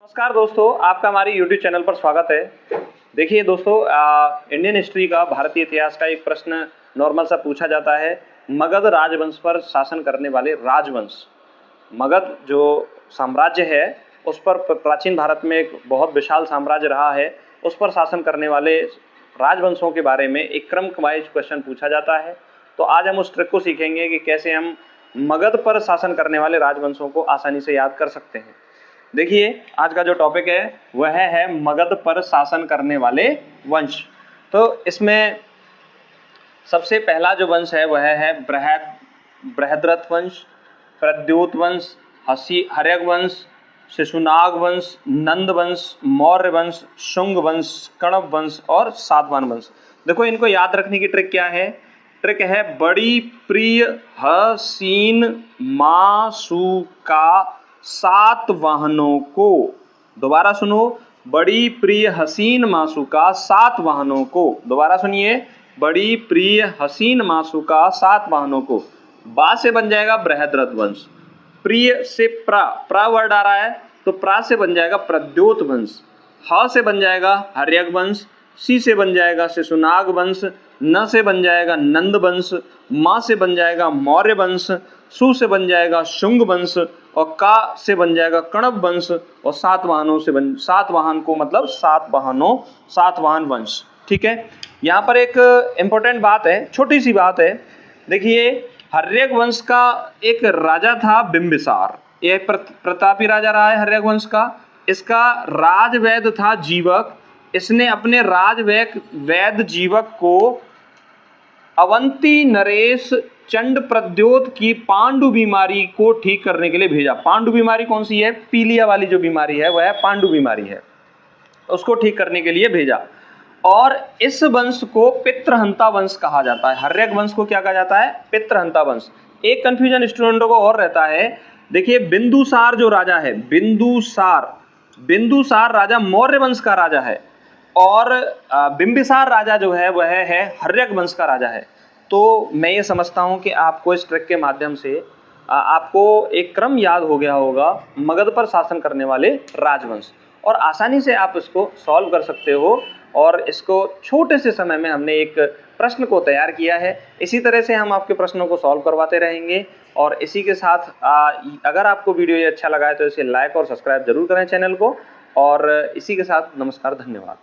नमस्कार दोस्तों, आपका हमारे YouTube चैनल पर स्वागत है। देखिए दोस्तों, इंडियन हिस्ट्री का, भारतीय इतिहास का एक प्रश्न नॉर्मल सा पूछा जाता है। मगध राजवंश पर शासन करने वाले राजवंश। मगध जो साम्राज्य है उस पर प्राचीन भारत में एक बहुत विशाल साम्राज्य रहा है, उस पर शासन करने वाले राजवंशों के बारे में एक क्रम वाइज क्वेश्चन पूछा जाता है। तो आज हम उस ट्रिक को सीखेंगे कि कैसे हम मगध पर शासन करने वाले राजवंशों को आसानी से याद कर सकते हैं। देखिए, आज का जो टॉपिक है वह है मगध पर शासन करने वाले वंश। तो इसमें सबसे पहला जो वंश है वह है बृहद्रथ वंश, प्रद्योत वंश, हर्यक वंश, शिशुनाग वंश, नंद वंश, मौर्य वंश, शुंग वंश, कण्व वंश और सातवाहन वंश। देखो, इनको याद रखने की ट्रिक क्या है? ट्रिक है बड़ी प्रिय हसीन मासूका सातवाहनों को। दोबारा सुनो, बड़ी प्रिय हसीन मासूका सातवाहनों को। दोबारा सुनिए, बड़ी प्रिय हसीन मासूका सातवाहनों को। बा से बन जाएगा बृहद्रथ वंश, प्रिय से प्रा वर्ड आ रहा है तो प्रा से बन जाएगा प्रद्योत वंश, ह से बन जाएगा हर्यक वंश, सी से बन जाएगा शिशुनाग वंश, न से बन जाएगा नंद वंश, मा से बन जाएगा मौर्य वंश, सु से बन जाएगा शुंग वंश और का से बन जाएगा कण्व वंश और सातवाहन को मतलब सातवाहन वंश। ठीक है, यहाँ पर एक इंपॉर्टेंट बात है, छोटी सी बात है। देखिए, हर्यक वंश का एक राजा था बिंबिसार, ये प्रतापी राजा रहा है हर्यक वंश का। इसका राजवैद था जीवक। इसने अपने वैद जीवक को अवंती नरेश चंड प्रद्योत की पांडु बीमारी को ठीक करने के लिए भेजा। पांडु बीमारी कौन सी है? पीलिया वाली जो बीमारी है वह पांडु बीमारी है, उसको ठीक करने के लिए भेजा। और इस वंश को पितृहंता वंश कहा जाता है। हर्यक वंश को क्या कहा जाता है? पितृहंता वंश। एक कंफ्यूजन स्टूडेंटों को और रहता है। देखिए, बिंदुसार जो राजा है, बिंदुसार राजा मौर्य वंश का राजा है और बिंबिसार राजा जो है वह है हर्यक वंश का राजा है। तो मैं ये समझता हूँ कि आपको इस ट्रिक के माध्यम से आपको एक क्रम याद हो गया होगा, मगध पर शासन करने वाले राजवंश, और आसानी से आप इसको सॉल्व कर सकते हो। और इसको छोटे से समय में हमने एक प्रश्न को तैयार किया है। इसी तरह से हम आपके प्रश्नों को सॉल्व करवाते रहेंगे। और इसी के साथ अगर आपको वीडियो ये अच्छा लगा है तो इसे लाइक और सब्सक्राइब जरूर करें चैनल को। और इसी के साथ नमस्कार, धन्यवाद।